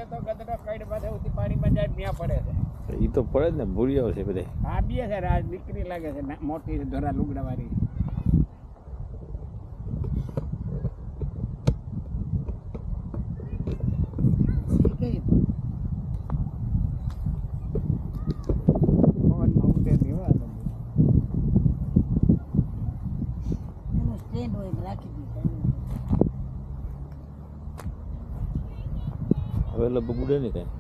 એ તો ગદડો કઈડ પાસે ઉતી પાણીમાં જાય ત્યાં પડે છે. એ તો પડે જ ને, ભૂરિયાઓ છે બધે. આ બી છે રાજ દીકરી લાગે છે મોટી ધોરા લુગડા વાળી. હવે લગભગ ઉડે નહીં કાંઈ.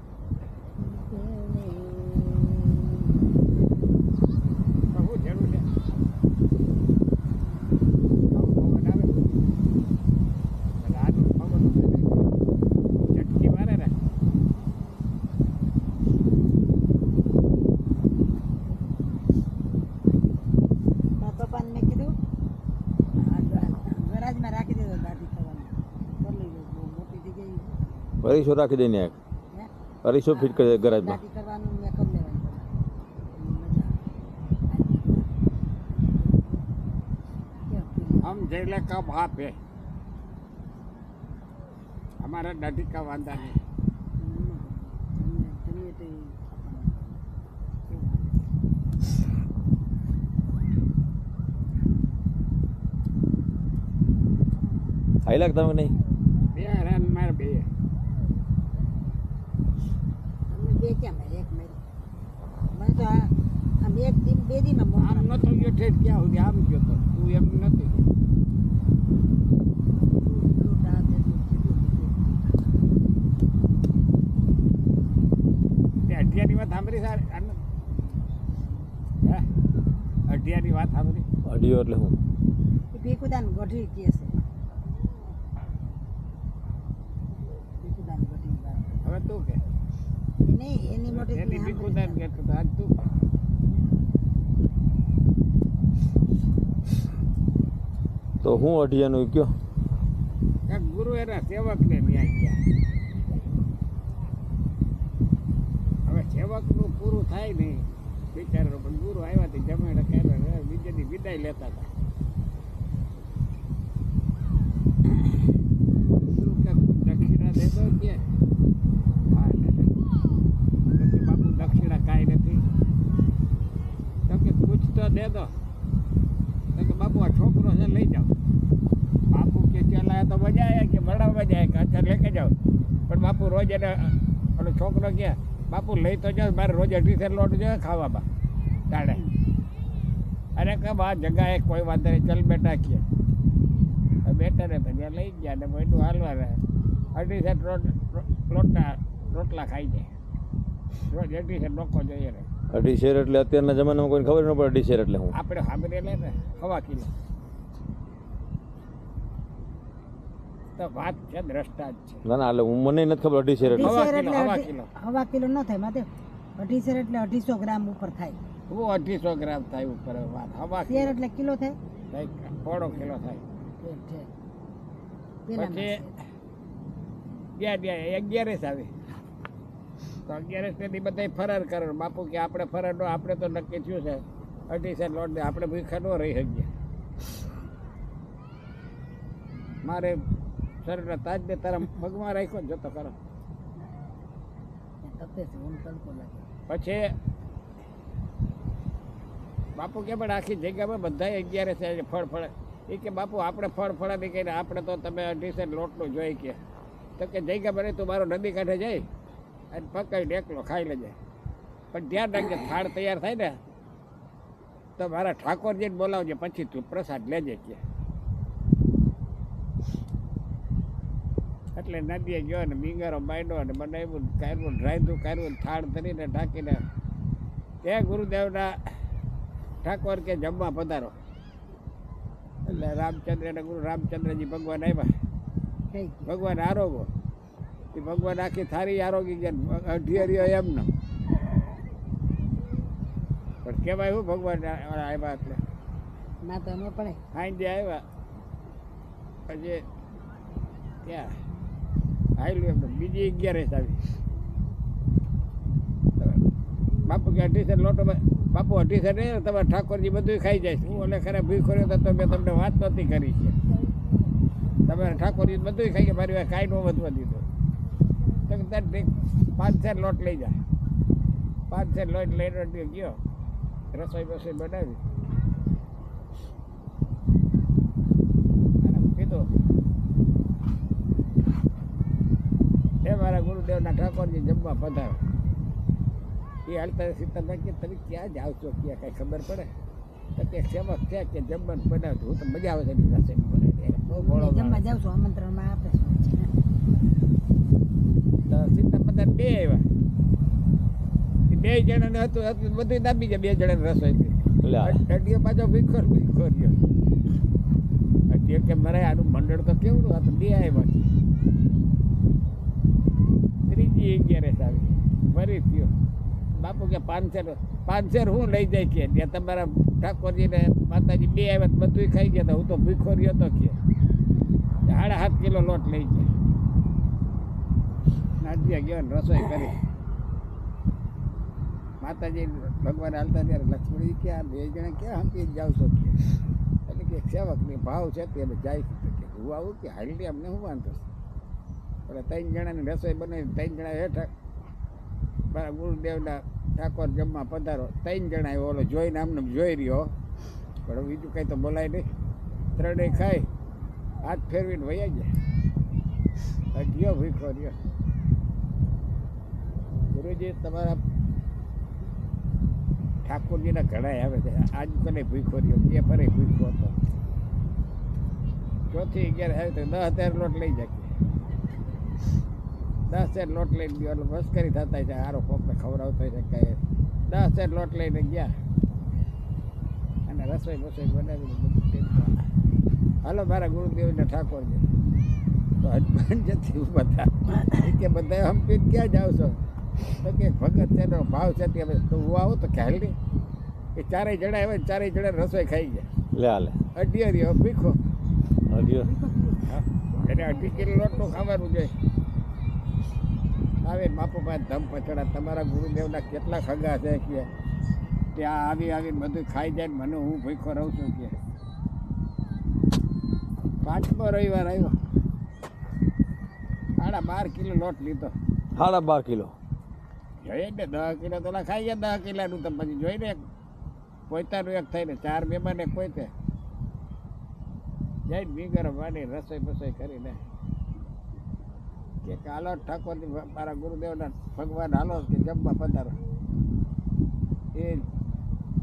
અરીસો રાખી દઈને અરીસો ફિટ કરી દે ગરાજમાં. हम जेले का बाप है हमारा दादी का वादा नहीं. આઈ લાગતા તમે નહીં બે હેરાન મારે બે આમ નતો ગયો ઠેઠ ક્યાં સુધી આમ ગયો તો તું એમ નથી અઢિયાની વાત સાંભળી સારી હે અઢિયાની વાત સાંભળી. અઢીઓ એટલે હું ભીખુદાન ગઢી કે છે. હવે તું કે નહીં એની મોટી એની ભીખુદાન કે તો આજ તું તો હું અઢિયાનું કયો કાંઈક ગુરુ એના સેવકને ન્યાય ગયા. હવે સેવકનું પૂરું થાય નહીં બિચારો, પણ ગુરુ આવ્યા તે જમાડે ક્યારે બીજેની વિદાય લેતા હતા. ગુરુ કે દક્ષિણા દેતો કે હા બાપુ દક્ષિણા કાંઈ નથી તો કે કુછ તો દે દો તો કે બાપુ આ છોકરો છે લઈ જાઓ. બાપુ કે ચલાયા તો મજા આવ્યા કે બડા મજા આવ્યા કે અત્યારે લેકે જાઓ. પણ બાપુ રોજ એને ઓલો છોકરો કે બાપુ લઈ તો જાઓ મારે રોજ 18 લોટ જોઈએ ખાવામાં દાડે. અરે કે બા જગા એક કોઈ વાંધો નહીં ચલ બેટા કે બેટા ને તો ત્યાં લઈ ગયા ને બેટું હાલવા રહે 18 રોટલા ખાઈ જાય રોજ 18 લોકો જોઈએ ને. 18 શેર એટલે અત્યારના જમાનામાં કોઈને ખબર ન પડે 18 શેર એટલે હું આપણે સાંભળી લે ને 1.5 કિલો તો વાત છે દ્રષ્ટા જ છે. ના ના એટલે હું મને નથી ખબર 18 શેર એટલે 1.5 કિલો હવા કિલો ન થાય માતે 18 શેર એટલે 250 ગ્રામ ઉપર થાય. હું 250 ગ્રામ થાય ઉપર વાત હવા શેર એટલે કિલો થાય પોણો કિલો થાય. પછી 11 આવી તો 11 થી બધા ફરાર કરે. બાપુ કે આપણે ફરાર નો આપણે તો નક્કી થયું છે 18 લોટ ને આપણે ભૂખા ન રહી શકીએ. મારે શરીરના તાજ ને તારા મગમાં રાખ્યો જતો કરો. પછી બાપુ કે પણ આખી જગ્યામાં બધા 11 ફળ ફળે એ કે બાપુ આપણે ફળ ફળે નહીં કહીને આપણે તો તમે 18 લોટનું જોઈ કે તો કે જગ્યા બને તું મારો નદી કાંઠે જાય અને પકડીને એકલો ખાઈ લેજે. પણ ધ્યાન રાખજે થાળ તૈયાર થાય ને તો મારા ઠાકોરજીને બોલાવજે પછી તું પ્રસાદ લેજે કે. એટલે નદીએ ગયો ને મીંગારો બાંધ્યો અને બનાવ્યું કાઢવું રાંધું કાઢવું થાળ ધરીને ઢાંકીને તે ગુરુદેવના ઠાકોર કે જમવા પધારો. એટલે રામચંદ્ર અને ગુરુ રામચંદ્રજી ભગવાન આવ્યા. ભગવાન આરોગો એ ભગવાન આખી થારી આરોગી ગયા અઢિયરીઓ એમનો. પણ કહેવાય શું ભગવાન આવ્યા એટલે ના તો ન પડે સાંજે આવ્યા પછી ત્યાં આવેલું એમ બીજી 11 આવી. બાપુ કે 18 લોટો બાપુ 18 નહીં તમારે ઠાકોરજી બધું ખાઈ જાય છે. હું ઓલે ખરા ભૂખ્યો રહ્યો તો મેં તમને વાત નહોતી કરી છે. તમારે ઠાકોરજી બધું ખાઈ ગયા મારી વાત કાંઈ ન વધવા દીધું. તો કે તાર ઠીક 5 સેર લોટ લઈ જા. 5 સેર લોટ લઈને ગયો, રસોઈ બસોઈ બનાવી અને કીધું એ મારા ગુરુદેવના ઠાકોરજી જમવા પધારો. એ હાલતા સીતાભાઈ કે તમે ક્યાં જાઓ છો, ક્યાં કાંઈ ખબર પડે તો કે સેવક છે કે જમવાનું બનાવતું. હું તો મજા આવે છે એની રસોઈ બનાવી. બહુ મોડો જમવા જાઉં છું, આમંત્રણમાં આપે છે. તો સીતા બધા બે આવ્યા. બે જણાને હતું બધું દાબી ગયા. 2 જણાને રસોઈ લે આ. અઢીઓ પાછો ભીખો ગયો. અઢીઓ કે મારે આનું મંડળ તો કેવડું, આ તો 2 આવ્યા. ત્રીજી 11 આવી ફરી થયો. બાપુ કે 5 શેર હું લઈ જાય કે ત્યાં તમારા ઠાકોરજીને માતાજી 2 આવ્યા બધું ખાઈ ગયા હતા. હું તો ભીખો રહ્યો તો કે 7.5 કિલો લોટ લઈ જાય. નાજિયા ગયો ને રસોઈ કરી. માતાજી ભગવાન હાલતા ત્યારે લક્ષ્મણજી ક્યાં 2 જણા ક્યાં હંપી જાવ છો કે એટલે કે સેવકની ભાવ છે તે અમે જાય કે હું આવું કે હાલી અમને શું વાંધો છે. એટલે 3 જણાની રસોઈ બનાવી. 3 જણા હેઠળ મારા ગુરુદેવના ઠાકોર જમવા પધારો. 3 જણા ઓલો જોઈને આમને જોઈ રહ્યો, પણ બીજું કંઈ તો બોલાય નહીં. 3 ખાઈ હાથ ફેરવીને વયા ગયા. ગયો ભીખો રહ્યો. ગુરુજી તમારા ઠાકોરજીના ઘણા આવે છે. આજ કને ભીખો રહ્યો, 2 ફરે ભીખો હતો. ચોથી 11 આવે તો 10,000 લોટ લઈ જાય. 10,000 લોટ લઈને ગયો એટલે મસ્કરી થતા છે. આરો કોકને ખવડાવતો છે કે 10,000 લોટ લઈને ગયા અને રસોઈ બસોઈ બનાવીને બધું. હાલો મારા ગુરુદેવના ઠાકોરજી તો હનુમાન જતી બધા કે બધા હંપી ક્યાં જાવ છો તો કે ભગત છે એનો ભાવ છે ત્યાં. તો હું આવું તો ખ્યાલ નહીં. એ 4 જણા આવે, 4 જણા રસોઈ ખાઈ ગયા. લે આ લે. અઢીઓ રહ્યો ભીખો. અઢીઓ. એને 2.5 કિલો લોટનું ખાવાનું જોઈએ. આવે બાપુ પાસે ધમ પછડા તમારા ગુરુદેવના કેટલા ખગા છે કે ત્યાં આવીને બધું ખાઈ જાય. મને હું ભીખો રહું છું કે 5મો રવિવાર આવ્યો. 12.5 કિલો લોટ લીધો. 12.5 કિલો. જોઈએ ને 10 કિલો તો ખાઈ ગયા. 10 કિલોનું તો પછી જોઈને પોતાનું એક થઈને 4 મહેમાને પોતે જઈને બીગર વાળી રસોઈ બસોઈ કરીને કે હાલો ઠાકોરજી મારા ગુરુદેવના ભગવાન હાલો કે જમવા પધારો. એ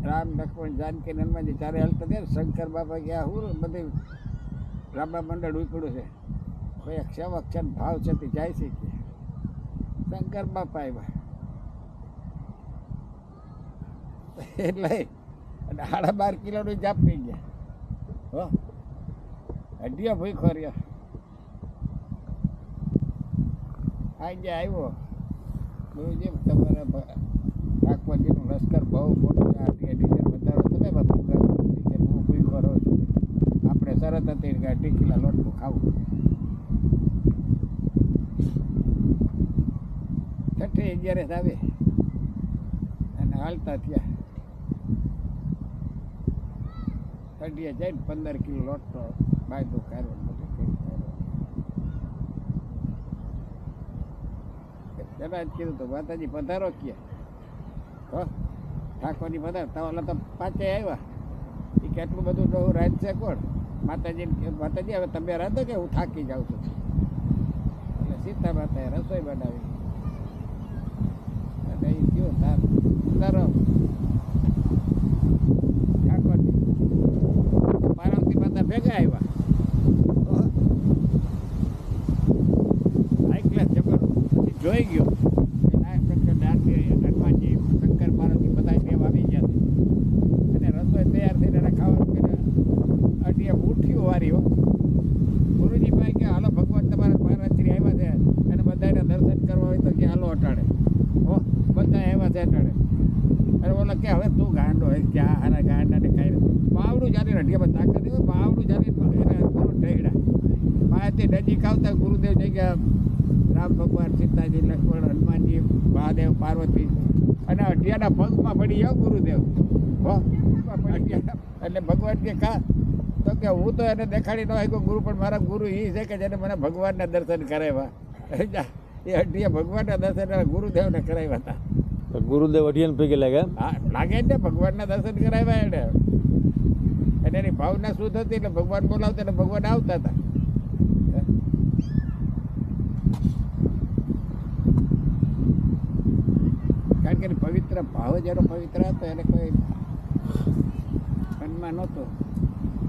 રામ લક્ષ્મણ જાનકી હનુમાનજી 4 હાલતા થયા. શંકર બાપા ગયા હું બધી રામા મંડળ ઉપડ્યું છે. કોઈ એક સેવક છે ને ભાવ છે તે જાય છે કે શંકર બાપા આવ્યા એટલે 12.5 કિલોનું જાપ થઈ ગયા. હો હડીયો ભૂખો રહ્યો. આજે આવ્યો ગુરુજી તમારા ઠાકોરજીનું લશ્કર બહુ મોટું છે. ડીઝલ વધારો તમે બધું કરો. હું ભૂખો રહું છું. આપણે શરત હતી કે 2 કિલો લોટનું ખાવું. 6ઠી 11 આવે અને હાલતા થયા. અઢીએ જઈને 15 કિલો લોટનો બાયદો કર્યો. પેલા જ કીધું તો માતાજી પધારો કે હો ઠાકોરજી પધારો. તો ઓલા તો 5 આવ્યા. એ કેટલું બધું ડોહું રાંધશે કોણ? માતાજી હવે તમે રાંધો કે હું થાકી જાઉં છું. એટલે સીતા માતાએ રસોઈ બનાવી અને એ કયો તાર પધારો ઠાકોરજી. પાર્વતી માતા ભેગા આવ્યા. જોઈ ગયો હનુમાનજી શંકર પાર્વતી બધા દેવ આવી ગયા અને રસોઈ તૈયાર થઈને એને ખાવાનું કરીને અઢીએ ઉઠ્યું વારીઓ. ગુરુજી ભાઈ કે હાલો ભગવાન તમારા મહારાજશ્રી આવ્યા છે અને બધાને દર્શન કરવા હોય તો કે હાલો અટાડે. હો બધા આવ્યા છે અટાડે. અરે બોલો કે હવે તું ગાંડો હોય ક્યાં હારા ગાંડાને ખાઈ પાવડું ચાલી અઢીયામાં તાકાત હોય. પાવડું ચાલી એના ગુરુ ઢેગડા પાસેથી નજીક આવતા ગુરુદેવ જઈ ગયા. રામ ભગવાન સીતાજી લક્ષ્મણ હનુમાનજી મહાદેવ પાર્વતી અને અઢિયાના પગમાં પડી જાઓ ગુરુદેવ. હો એટલે ભગવાન કે કા તો કે હું તો એને દેખાડી ન આવ્યો ગુરુ, પણ મારા ગુરુ એ છે કે જેને મને ભગવાનના દર્શન કરાવ્યા. એ અઢીએ ભગવાનના દર્શન ગુરુદેવને કરાવ્યા હતા. ગુરુદેવ અઢિયાને ભેગી લાગ્યા એમ? હા લાગે જ ને, ભગવાનના દર્શન કરાવ્યા એને. અને એની ભાવના શુદ્ધ હતી એટલે ભગવાન બોલાવતા એટલે ભગવાન આવતા હતા. કારણ કે એની પવિત્ર ભાવ જ એનો પવિત્ર હતો, એને કોઈ મનમાં નહોતો.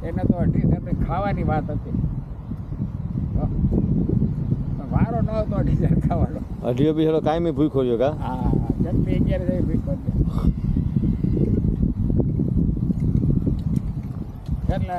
એને તો અઢી સાથે ખાવાની વાત હતી. વારો ન હતો અઢી હજાર ખાવાનો. અઢીઓ બી કાયમી ભૂખો રહ્યો કા? હા જલ્દી 11 ભીખો એટલે